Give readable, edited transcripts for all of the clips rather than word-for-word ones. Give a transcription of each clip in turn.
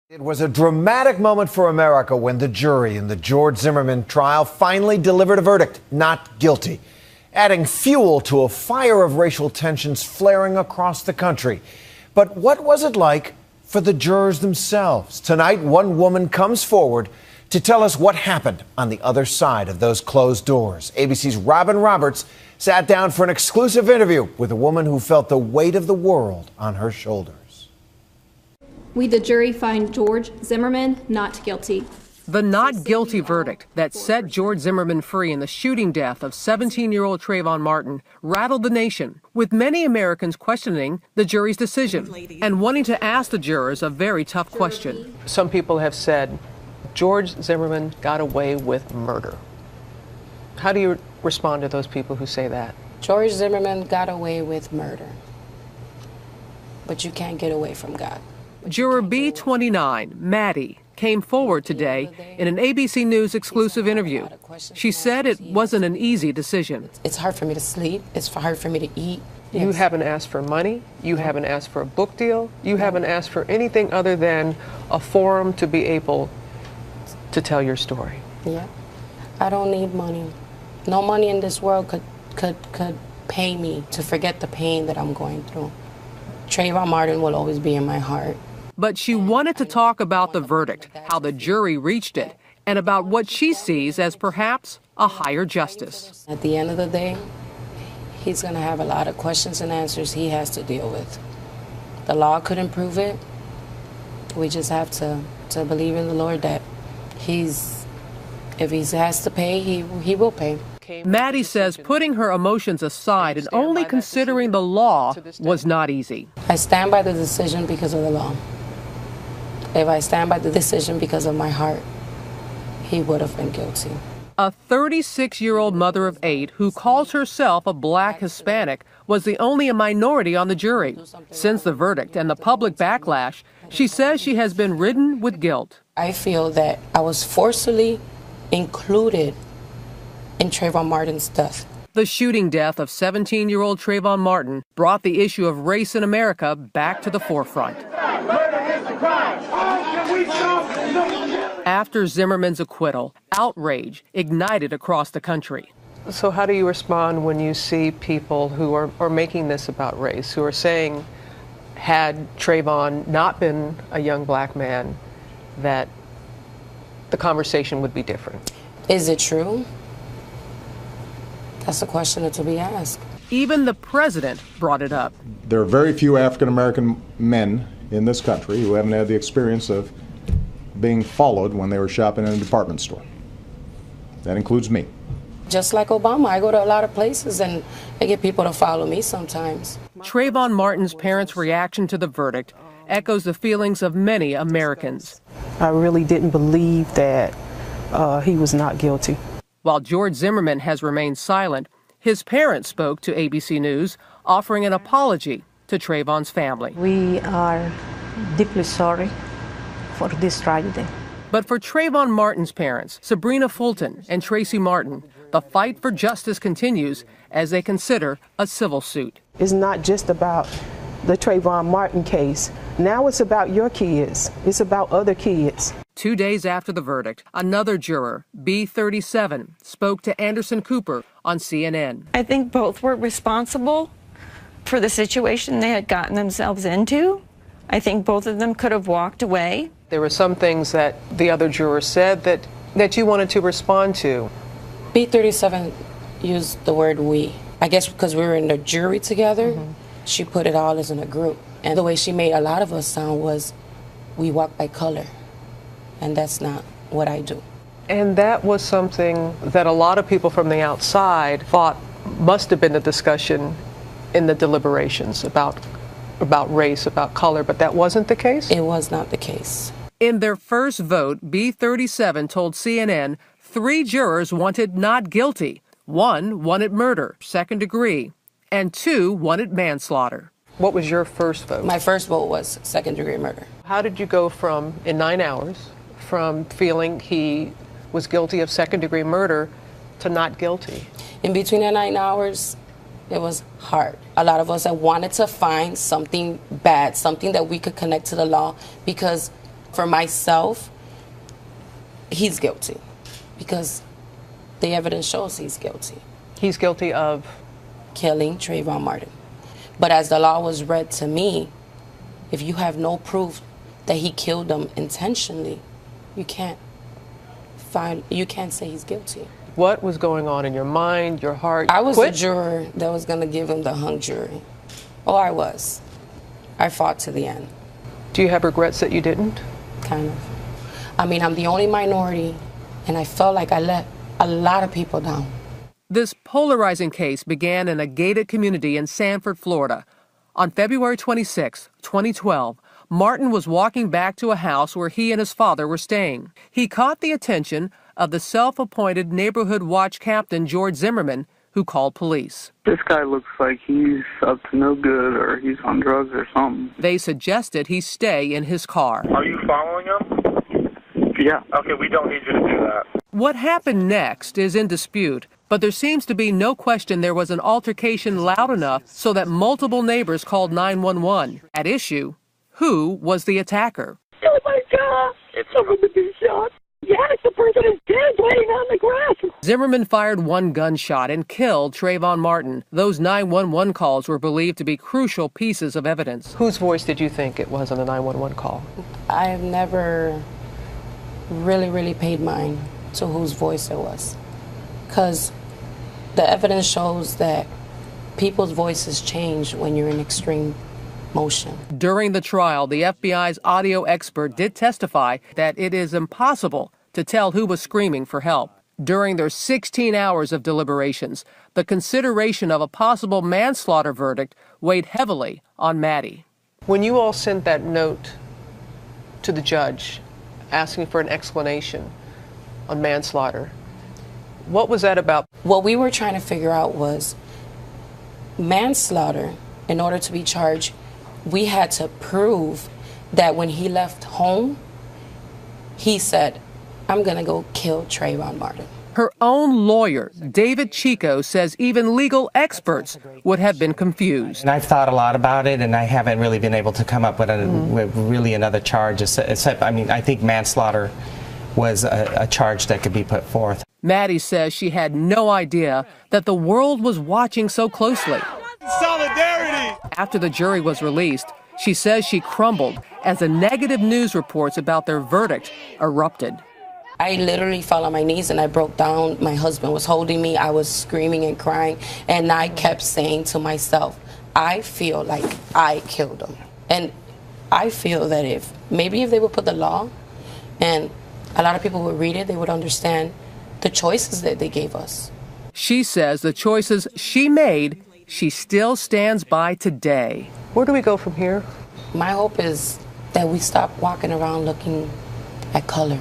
It was a dramatic moment for America when the jury in the George Zimmerman trial finally delivered a verdict, not guilty, adding fuel to a fire of racial tensions flaring across the country. But what was it like for the jurors themselves? Tonight, one woman comes forward to tell us what happened on the other side of those closed doors. ABC's Robin Roberts sat down for an exclusive interview with a woman who felt the weight of the world on her shoulders. We, the jury, find George Zimmerman not guilty. The not guilty verdict that set George Zimmerman free in the shooting death of 17-year-old Trayvon Martin rattled the nation, with many Americans questioning the jury's decision and wanting to ask the jurors a very tough question. Some people have said George Zimmerman got away with murder. How do you respond to those people who say that? George Zimmerman got away with murder, but you can't get away from God. Juror B29, Maddie, came forward today in an ABC News exclusive interview. She said it wasn't an easy decision. It's hard for me to sleep. It's hard for me to eat. You haven't asked for money. You haven't asked for a book deal. You haven't asked for anything other than a forum to be able to tell your story. Yeah. I don't need money. No money in this world could pay me to forget the pain that I'm going through. Trayvon Martin will always be in my heart. But she wanted to talk about the verdict, how the jury reached it, and about what she sees as perhaps a higher justice. At the end of the day, he's going to have a lot of questions and answers he has to deal with. The law couldn't prove it. We just have to believe in the Lord that if he has to pay, he will pay. Maddie says putting her emotions aside and only considering the law was not easy. I stand by the decision because of the law. If I stand by the decision because of my heart, he would have been guilty. A 36-year-old mother of 8 who calls herself a black Hispanic was the only minority on the jury. Since the verdict and the public backlash, she says she has been ridden with guilt. I feel that I was forcibly included in Trayvon Martin's death. The shooting death of 17-year-old Trayvon Martin brought the issue of race in America back to the forefront. After Zimmerman's acquittal, outrage ignited across the country. So how do you respond when you see people who are making this about race, who are saying, had Trayvon not been a young black man, that the conversation would be different? Is it true? That's a question to be asked. Even the president brought it up. There are very few African-American men in this country who haven't had the experience of being followed when they were shopping in a department store. That includes me. Just like Obama, I go to a lot of places and I get people to follow me sometimes. Trayvon Martin's parents' reaction to the verdict echoes the feelings of many Americans. I really didn't believe that he was not guilty. While George Zimmerman has remained silent, his parents spoke to ABC News, offering an apology to Trayvon's family. We are deeply sorry for this tragedy. But for Trayvon Martin's parents, Sabrina Fulton and Tracy Martin, the fight for justice continues as they consider a civil suit. It's not just about the Trayvon Martin case. Now it's about your kids. It's about other kids. 2 days after the verdict, another juror, B37, spoke to Anderson Cooper on CNN. I think both were responsible for the situation they had gotten themselves into. I think both of them could have walked away. There were some things that the other jurors said that you wanted to respond to. B37 used the word we. I guess because we were in the jury together, she put it all as in a group. And the way she made a lot of us sound was, we walk by color. And that's not what I do. And that was something that a lot of people from the outside thought must have been the discussion in the deliberations about race, about color, but that wasn't the case? It was not the case. In their first vote, B37 told CNN 3 jurors wanted not guilty. 1 wanted murder, second degree, and 2 wanted manslaughter. What was your first vote? My first vote was second-degree murder. How did you go from, in 9 hours, from feeling he was guilty of second-degree murder to not guilty? In between the 9 hours, it was hard. A lot of us had wanted to find something bad, something that we could connect to the law, because For myself, he's guilty because the evidence shows he's guilty. He's guilty of? Killing Trayvon Martin. But as the law was read to me, if you have no proof that he killed them intentionally, you can't say he's guilty. What was going on in your mind, your heart? I was a juror that was going to give him the hung jury. Oh, I was. I fought to the end. Do you have regrets that you didn't? Kind of. I mean, I'm the only minority, and I felt like I let a lot of people down. This polarizing case began in a gated community in Sanford, Florida. On February 26, 2012, Martin was walking back to a house where he and his father were staying. He caught the attention of the self-appointed neighborhood watch captain, George Zimmerman, who called police. This guy looks like he's up to no good or he's on drugs or something. They suggested he stay in his car. Are you following him? Yeah. Okay, we don't need you to do that. What happened next is in dispute, but there seems to be no question there was an altercation loud enough so that multiple neighbors called 911. At issue, who was the attacker? Oh my God! Someone to be shot. Yes, the person is dead, laying on the grass. Zimmerman fired one gunshot and killed Trayvon Martin. Those 911 calls were believed to be crucial pieces of evidence. Whose voice did you think it was on the 911 call? I have never really paid mind to whose voice it was, because the evidence shows that people's voices change when you're in extreme motion. During the trial, the FBI's audio expert did testify that it is impossible to tell who was screaming for help. During their 16 hours of deliberations, the consideration of a possible manslaughter verdict weighed heavily on Maddie. When you all sent that note to the judge asking for an explanation on manslaughter, what was that about? What we were trying to figure out was manslaughter. In order to be charged, we had to prove that when he left home, he said, I'm going to go kill Trayvon Martin. Her own lawyer, David Chico, says even legal experts would have been confused. And I've thought a lot about it, and I haven't really been able to come up with, with really another charge. Except, I mean, I think manslaughter was a charge that could be put forth. Maddie says she had no idea that the world was watching so closely. Solidarity! After the jury was released, she says she crumbled as the negative news reports about their verdict erupted. I literally fell on my knees and I broke down. My husband was holding me. I was screaming and crying. And I kept saying to myself, I feel like I killed him. And I feel that if they would put the law and a lot of people would read it, they would understand the choices that they gave us. She says the choices she made, she still stands by today. Where do we go from here? My hope is that we stop walking around looking at color.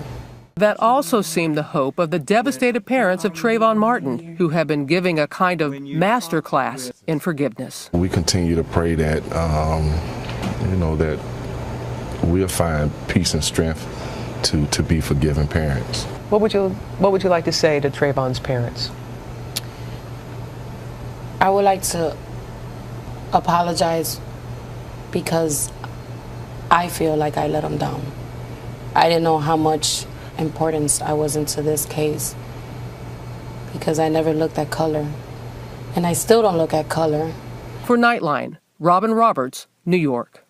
That also seemed the hope of the devastated parents of Trayvon Martin, who have been giving a kind of master class in forgiveness. We continue to pray that, that we'll find peace and strength to be forgiving parents. What would you like to say to Trayvon's parents? I would like to apologize because I feel like I let him down. I didn't know how much importance I was into this case because I never looked at color. And I still don't look at color. For Nightline, Robin Roberts, New York.